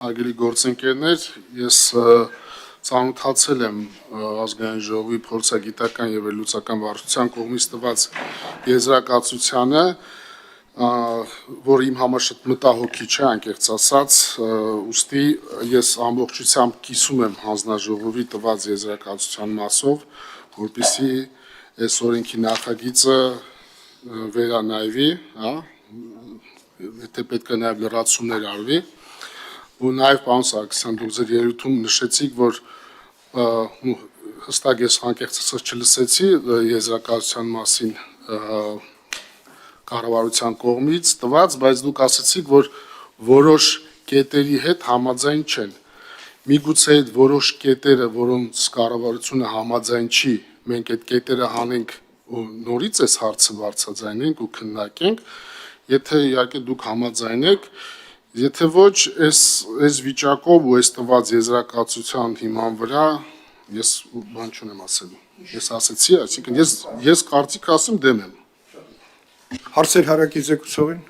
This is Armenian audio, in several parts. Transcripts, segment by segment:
Արգելի գործընկերներ, ես ծանոթացել եմ ազգային ժողովի փորձագիտական եւ վերլուծական վարչության կողմից տված եզրակացությանը, որ իմ համար շատ մտահոգիչ է, անկեղծ ասած, ուստի ես ամբողջությամբ կիսում եմ հանձնաժողովի տված եզրակացության մասով, որպեսզի այս օրենքի նախագիծը վերանայվի, եթե պետք է նաեւ լրացումներ արվի, ու նաև պարոն Սարգսյան, դուք ձեր ելույթում նշեցիք, որ հստակ ես անկեղծացած չլսեցի եզրակացության մասին կառավարության կողմից տված, բայց դուք ասացիք, որ որոշ կետերի հետ համաձայն չեն։ Միգուցե այդ որոշ կետերը, որոնց կառավարությունը համաձայն չի, մենք այդ կետերը հանենք ու նորից այս հարցը բարձրաձայնենք ու քննարկենք, եթե իհարկե դուք համաձայն եք, եթե ոչ, այս վիճակով ու այս տված եզրակացության հիման վրա ես բան չունեմ ասելու։ Ես ասեցի, այսինքն ես կարծիք ասեմ դեմ եմ։ Հարցեր հարակից եկուցողին։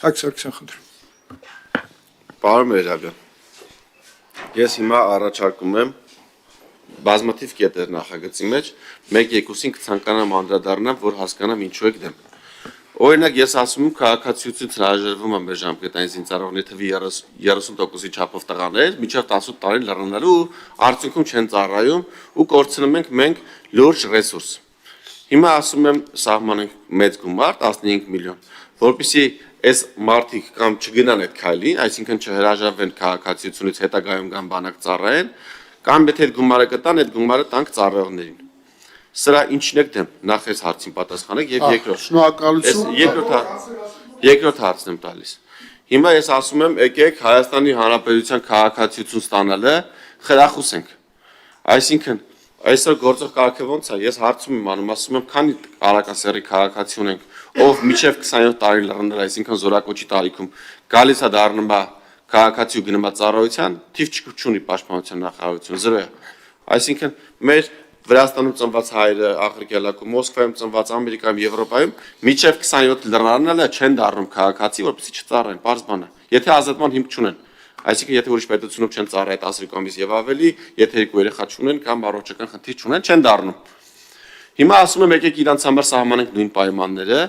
Հայկ Սարգսյան, խնդրում։ Պարոն Մերհաբյան, ես հիմա առաջարկում եմ բազմաթիվ կետեր նախագծի մեջ, մեկ-երկուսին կցանկանամ անդրադառնամ, որ հասկանամ ինչու եք դեմ։ Օրինակ ես ասում եմ քաղաքացիությունից հրաժարվում եմ մեր ժամկետային զինծառայողների թվի 30%-ի չափով տղաներ, մինչև 18 տարի լռնելու ու արդյունքում չեն ծառայում ու կորցնում ենք մենք լուրջ ռեսուրս։ Հիմա ասում եմ սահմանենք մեծ գումար 15 միլիոն, որպեսզի այս մարդիկ կամ չգնան այդ քայլին, այսինքն չհրաժարվեն քաղաքացիությունից հետագայում կան բանակ ծառայեն, կամ եթե այդ գումարը կտան, այդ գումարը տանք ծառայողներին։ Սրա ինչն եք դեմ, նախ այս հարցին պատասխանեք եւ երկրորդ հարցն եմ տալիս։ Հիմա ես ասում եմ, եկեք Հայաստանի Հանրապետության քաղաքացիություն ստանալը խրախուսենք։ Այսինքն, այսօր գործող կարգը ոնց է, ես հարցում եմ անում, ասում եմ, քանի արաքասերի քաղաքացի ունենք, ով միջև 27 տարի լռնել, այսինքն զորակոչի տարիքում գալիս է դառնում է քաղաքացի ու գնում է ծառայության, թիվ չունի պաշտպանության նախարարություն, 0 է։ Այսինքն, մեր Վրաստանում ծնված հայերը, Աֆրիկայում, Մոսկվայում ծնված, Ամերիկայում, Եվրոպայում միջև 27 լռնալը չեն դառնում քաղաքացի, որպեսզի չծառայեն, պարզ բան է։ Եթե ազատման հիմք չունեն, այսինքն եթե ուրիշ պետությունում չեն ծառայ 10 ամիս եւ ավելի, եթե երկու երեխա չունեն կամ առողջական խնդիր չունեն, չեն դառնում։ Հիմա ասում եմ եկեք իրանց համար սահմանենք նույն պայմանները,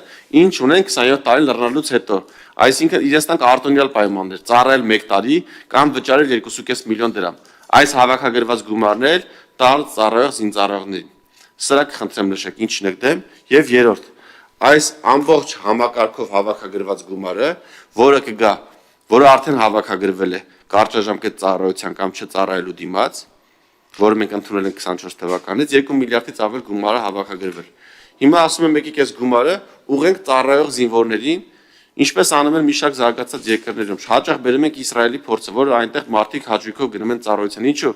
ինչ ունեն 27 տարի լռնալուց հետո։ Այսինքն իրենց տանք արտոնյալ պայմաններ, ծառայել 1 տարի կամ վճարել 2.5 միլիոն դրամ։ Այս հավաքագրված գումարներ տալ ծառայող զինծառայողներին։ Սրա կխնդրեմ նշեք ինչն եք դեմ եւ երրորդ այս ամբողջ համակարգով հավաքագրված գումարը, որը կգա, որը արդեն հավաքագրվել է կարճաժամկետ ծառայության կամ չծառայելու դիմաց, որը մենք ընդունել ենք 24 թվականից 2 միլիարդից ավել գումարը հավաքագրվել։ Հիմա ասում եմ եկեք այս գումարը ուղենք ծառայող զինվորներին, ինչպես անում են մի շարք զարգացած երկրներում։ Հաճախ բերում ենք Իսրայելի փորձը, որը այնտեղ մարդիկ հաճույքով գնում են ծառայության։ Ինչու՞։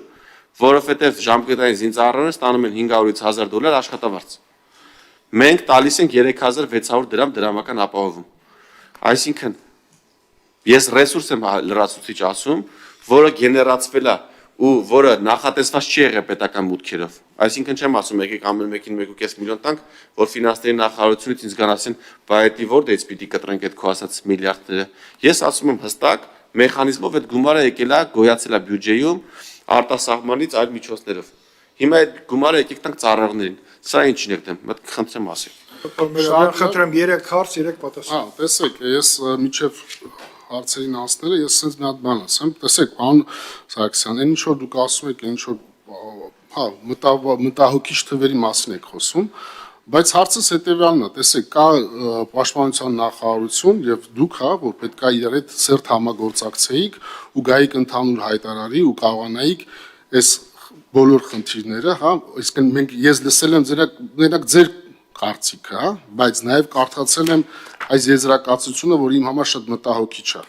Որովհետև ժամկետային զինծառայողները ստանում են 500-ից 1000 դոլար աշխատավարձ։ Մենք տալիս ենք 3600 դրամ դրամական ապահովում։ Այսինքն ես ռեսուրս եմ լրացուցիչ ասում, որը գեներացվել է ու որը նախատեսված չի եղել պետական մուտքերով։ Այսինքն չեմ ասում եկեք ամեն մեկին 1.5 միլիոն տանք, որ ֆինանսների նախարարությունից ինձ գանասեն, բայ դա որտեղից պիտի կտրենք այդ քո ասած միլիարդները։ Ես ասում եմ հստակ մեխանիզմով այդ գումարը եկել է գոյացել է բյուջեում արտասահմանից այլ միջոցներով։ Հիմա այդ գումարը եկեք տանք ծառայողներին։ Սա ինչին եք դեմ, մտ կխնդրեմ ասեք։ Խնդրեմ 3 հարց, 3 պատասխան։ Տեսեք, ես միջև հարցերին անցնելը ես sense մի հատ բան ասեմ, տեսեք, պարոն Սարգսյան, այն ինչ որ դուք ասում եք, ինչ որ մտահոգիչ թվերի մասին եք խոսում, բայց հարցս հետեւյալն է, տեսեք, կա պաշտպանության նախարարություն եւ դուք, որ պետք է իր հետ սերտ համագործակցեիք ու գայիք ընդհանուր հայտարարի ու կարողանայիք այս բոլոր խնդիրները, այսինքն մենք ես լսել եմ ձեր կարծիքը, բայց նաեւ կարդացել եմ այս եզրակացությունը, որ իմ համար շատ մտահոգիչ է։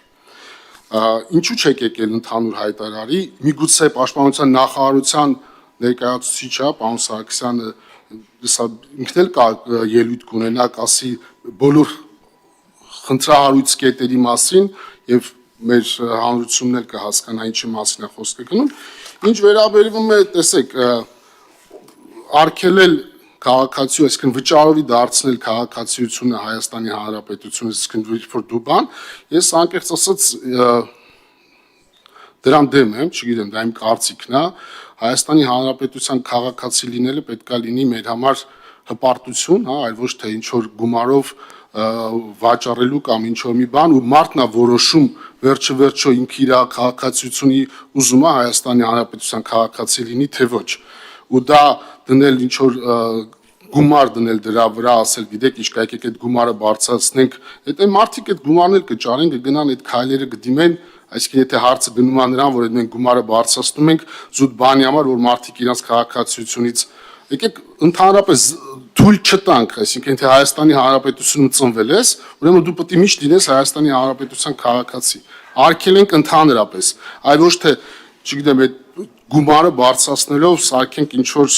Ինչու՞ չեք եկել ընդհանուր հայտարարի, միգուցե պաշտպանության նախարարության ներկայացուցիչը, պարոն Սարգսյանը ինքն էլ կա ելույթ կունենա, ասի բոլոր խնդրահարույց կետերի մասին եւ մեր հանրությունն էլ կհասկանա ինչի մասին է խոսքը գնում։ Ինչ վերաբերվում է, տեսեք, արգելել քաղաքացիություն, այսինքն վճարովի դարձնել քաղաքացիությունը Հայաստանի Հանրապետությունից, այսինքն որ դու բան, ես անկեղծ ասած դրան դեմ եմ, չգիտեմ, դա իմ կարծիքն է, Հայաստանի Հանրապետության քաղաքացի լինելը պետք է լինի մեր համար հպարտություն, հա, այլ ոչ թե ինչ որ գումարով վաճառելու կամ ինչ որ մի բան ու մարդն է որոշում վերջը ինքը իր քաղաքացիությունի ուզում է Հայաստանի Հանրապետության քաղաքացի լինի թե ոչ ու դա դնել ինչ որ գումար դնել դրա վրա ասել գիտեք ինչ կայք այդ գումարը բարձրացնենք այդ մարդիկ այդ գումարն էլ կճարեն կգնան այդ քայլերը կդիմեն այսինքն եթե հարցը գնում է նրան որ մենք գումարը բարձրացնում ենք զուտ բանի համար որ մարդիկ իրենց քաղաքացիությունից եկեք ընդհանրապես թույլ չտանք, այսինքն թե Հայաստանի Հանրապետությունում ծնվել ես, ուրեմն դու պետք է միշտ լինես Հայաստանի Հանրապետության քաղաքացի։ Արգել ենք ընդհանրապես, այլ ոչ թե, չգիտեմ, այդ գումարը բարձրացնելով սարքենք ինչ որ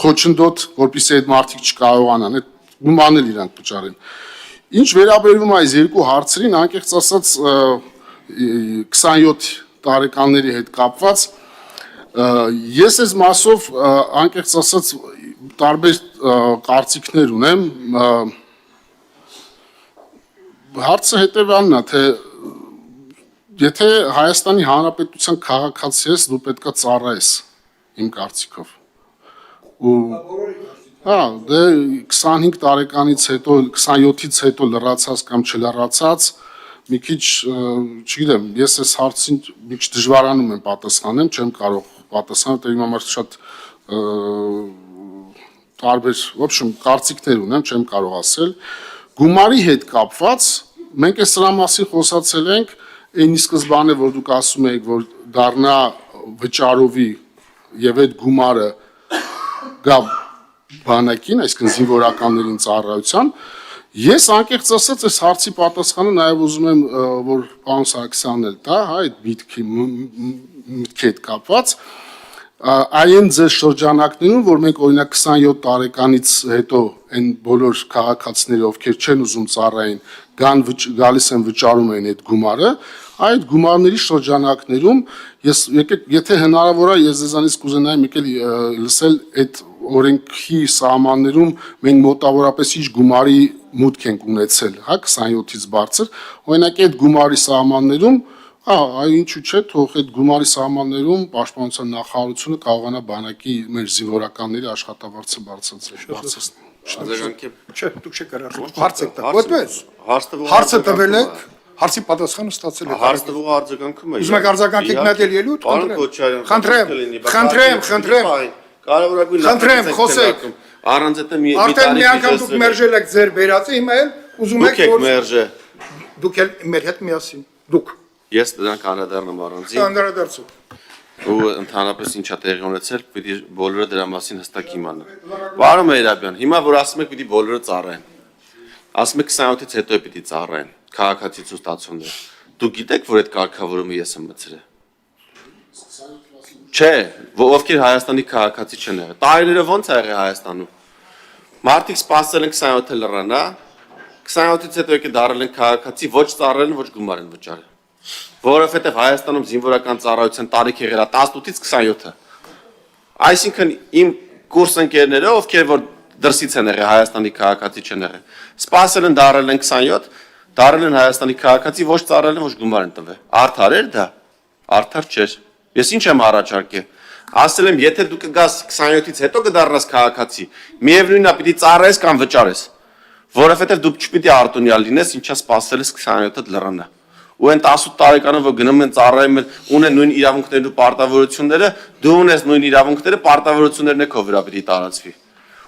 խոչընդոտ, որպեսզի այդ մարդիկ չկարողանան, այդ գումարն էլ իրանք վճարեն։ Ինչ վերաբերվում է այս երկու հարցերին, անկեղծ ասած 27 տարեկանների հետ կապված ես այս մասով անկեղծ ասած տարբեր կարծիքներ ունեմ հարցը հետևյալն է թե եթե Հայաստանի Հանրապետության քաղաքացի ես դու պետքա ծառայես իմ կարծիքով ու հա դե 25 տարեկանից հետո 27-ից հետո լրացած կամ չլրացած մի քիչ չգիտեմ ես այս հարցին մի քիչ դժվարանում եմ պատասխանեմ չեմ կարող պատասխանել, թե իմ համար շատ տարբեր, в общем, կարծիքներ ունեմ, չեմ կարող ասել։ Գումարի հետ կապված մենք այս սրա մասին խոսացել ենք, այն սկզբանը, որ դուք ասում եք, որ դառնա վճարովի եւ այդ գումարը գա բանակին, այսինքն զինվորականներին ծառայության, ես անկեղծ ասած այս հարցի պատասխանը նաեւ ուզում եմ, որ պարոն Սարգսյանն էլ տա, հա, այդ միտքի հետ կապված այն ձեր շրջանակներում, որ մենք օրինակ 27 տարեկանից հետո այն բոլոր քաղաքացիները, ովքեր չեն ուզում ծառայեն, գալիս են վճարում են այդ գումարը, այդ գումարների շրջանակներում ես եթե հնարավոր է ես ձեզանից կուզենայի եկել լսել այդ օրենքի սահմաններում մենք մոտավորապես ինչ գումարի մուտք ենք ունեցել, հա 27-ից բարձր, օրինակ այդ գումարի սահմաններում այ ինչու՞ չէ, թող այդ գումարի սահմաններում պաշտպանության նախարարությունը կարողանա բանակի մեր զինվորականների աշխատավարձը բարձրացնել։ Չէ, դուք չեք կարողանում։ Հարց եք տա։ Որպես հարցը տվել եք, հարցի պատասխանը ստացել եք։ Հարց տվող արձագանքում է։ Ուզում եք արձագանքեք նետել ելույթ, խնդրեմ։ Կարևորագույն խնդրեմ, խոսեք։ Առանց այդ մի Արդեն մի անգամ դուք մերժել եք ձեր վերածը, հիմա էլ ուզում եք որ մերժե։ Դուք էլ մեր հետ միասին։ Դուք Ես դրանք անդրադառնամ առանձին։ Անդրադարձու։ Ու ընդհանրապես ինչա տեղի ունեցել, պիտի բոլորը դրա մասին հստակ իմանան։ Պարոն Մեհրաբյան, հիմա որ ասում եք պիտի բոլորը ծառայեն։ Ասում եք 27-ից հետո է պիտի ծառայեն, քաղաքացիություն ստացողները։ Դուք գիտեք, որ այդ կարգավորումը ես եմ մտցրել։ Չէ, ովքեր Հայաստանի քաղաքացի չեն եղել։ Տարիները ո՞նց է եղել Հայաստանում։ Մարդիկ սպասել են 27-ը լրանա, 27-ից հետո եկել դառել են քաղաքացի, ոչ ծառայել են, ոչ գումար են վճարել։ Որովհետև Հայաստանում զինվորական ծառայության տարիք եղել է 18-ից 27-ը։ Այսինքն իմ կուրս ընկերները, ովքեր որ դրսից են եղել Հայաստանի քաղաքացի չեն եղել, սպասել են դառել են 27, դառել են Հայաստանի քաղաքացի, ոչ ծառայել են, ոչ գումար են տվել։ Արդար էր դա։ Արդար չէր։ Ես ինչ եմ առաջարկել։ Ասել եմ, եթե դու կգաս 27-ից հետո կդառնաս քաղաքացի, միևնույնն է պիտի ծառայես կամ վճարես։ Որովհետև դու չպիտի արտոնյալ լինես, ինչա սպասել ես 27-ը լրանա։ Ու այն 18 տարեկանով որ գնում են ծառայում ունեն նույն իրավունքներն ու պարտավորությունները, դու ունես նույն իրավունքները, պարտավորություններն է քո վրա պիտի տարածվի։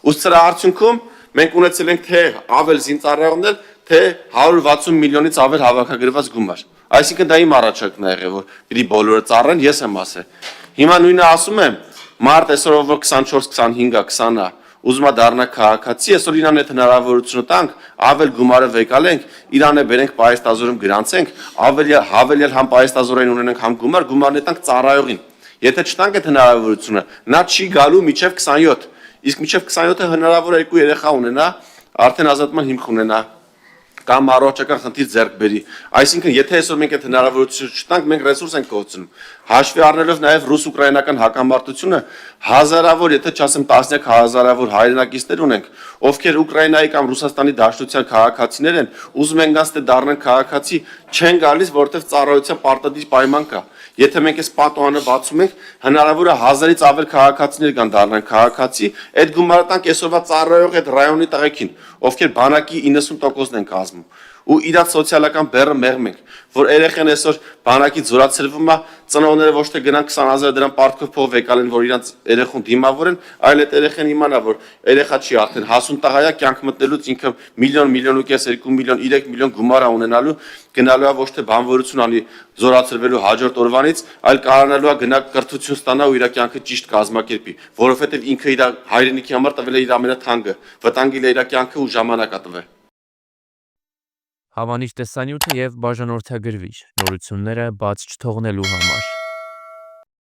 Ուսուցիչ սրա արդյունքում մենք ունեցել ենք թե ավել զինծառայողներ, թե 160 միլիոնից ավել հավաքագրված գումար։ Այսինքն դա իմ առաջարկն է եղել, որ պիտի բոլորը ծառայեն, ես եմ ասել։ Հիմա նույնը ասում եմ, մարտ այսօր որ 24-25-ա 20-ա ուզում է դառնա քաղաքացի, այսօր իրան այդ հնարավորությունը տանք, ավել գումարը վեկալենք, իրան է բերենք պայեստազորում գրանցենք, հավելյալ համ պայեստազորային ունենենք համ գումարն է տանք ծառայողին։ Եթե չտանք այդ հնարավորությունը, նա չի գալու մինչև 27, իսկ մինչև 27-ը հնարավոր է երկու երեխա ունենա, արդեն ազատման հիմք ունենա, կամ առողջական խնդիր ձեռք բերի։ Այսինքն, եթե այսօր մենք այդ հնարավորությունը չտանք, մենք ռեսուրս ենք կորցնում։ Հաշվի առնելով նաև ռուս-ուկրաինական հակամարտությունը, հազարավոր, եթե չասեմ տասնյակ հազարավոր հայրենակիցներ ունենք, ովքեր Ուկրաինայի կամ Ռուսաստանի Դաշնության քաղաքացիներ են, ուզում են գանց թե դառնան քաղաքացի, չեն գալիս, որովհետև ծառայության պարտադիր պայման կա։ Եթե մենք այս պատոհանը բացում ենք, հնարավոր է 1000-ից ավել քաղաքացիներ կան դառնան քաղաքացի, այդ գումարը տանք այսօրվա ծառայող այդ ռայոնի տղեկին, ովքեր բանակի 90%-ն են կազմում։ Ու իրաց սոցիալական բեռը մեղմ ենք, որ երեխան այսօր բանակից զորացրվում է, ծնողները ոչ թե գնան 20,000 դրամ պարտքով փող վեկալեն, որ իրանց երեխուն դիմավորեն, այլ այդ երեխան իմանա, որ երեխա չի արդեն հասուն տղայա, կյանք մտնելուց ինքը միլիոն, 1,5 միլիոն, 3 միլիոն գումար ունենալու, գնալու է ոչ թե բանվորություն անի զորացրվելու հաջորդ օրվանից, այլ կարողանալու է գնա կրթություն ստանա ու իր կյանքը ճիշտ կազմակերպի, որովհետև ինքը իր հայրենիքի համար տվել է իր ամենաթանկը, վտանգել է իր կյանքը ու ժամանակը տվել։ Հավանիչ տեսանյութը եւ բաժանորդագրվիչ նորությունները բաց չթողնելու համար։